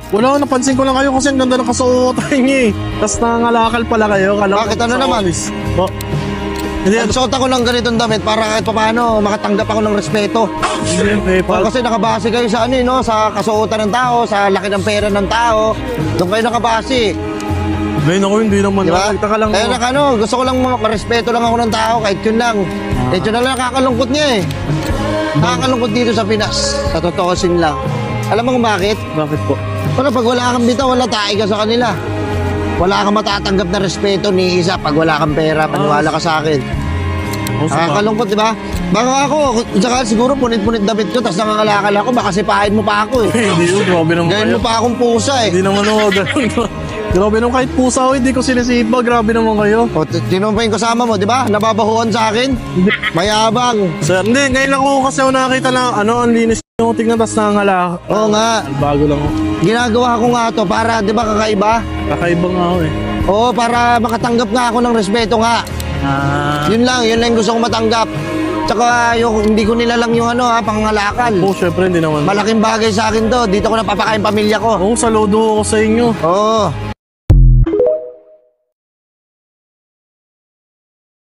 Wala, napansin ko lang kayo kasi ang ganda ng kasuotan niyo eh. Tapos nangangalakal pala kayo. Bakit, ano naman? Po. Hindi, Nagsuot ako ng ganitong damit para kahit paano makatanggap ako ng respeto. Kasi nakabase kayo sa ano eh, no? Sa kasuotan ng tao, sa laki ng pera ng tao. Doon kayo nakabase. Ngayon ako, hindi naman. Diba? Nakita ka lang. Kaya gusto ko lang marespeto lang ako ng tao kahit yun lang. Kahit yun lang nakakalungkot niya eh. Nakakalungkot dito sa Pinas. Sa totoosin lang. Alam mo kung bakit? Bakit po? Pero pag wala kang bitaw, wala tayo ka sa kanila. Wala kang matatanggap na respeto ni isa pag wala kang pera, paniwala ka sa akin. Nakakalungkot, di ba? Baka ako, tsaka siguro punit-punit damit ko, tapos nangangalakal ako, baka sipahin mo pa ako eh. Hindi yun, grabe naman Gawin kayo. mo pa akong pusa eh. Hindi naman ako, ganun. Grabe naman kahit pusa ko, hindi ko sinisipa. Grabe naman kayo. O, sino pa yung kasama mo, di ba? Nababahuan sa akin? Mayabang. Sir, hindi, ngayon lang ako kasi ako nakakita na, ang linis nyo. Tignan, tas nangangalakal. Oo nga. Bago lang ako. Ginagawa ko nga to para, di ba, kakaiba? Kakaiba nga ako eh. Oo, para makatanggap nga ako ng respeto nga. Yun lang yung gusto kong matanggap. Tsaka hindi ko nilalang yung pangangalakal. Oo, syempre, hindi naman. Malaking bagay sa akin to. Dito ko napapakain pamilya ko. Oo, saludo ako sa inyo. Oo.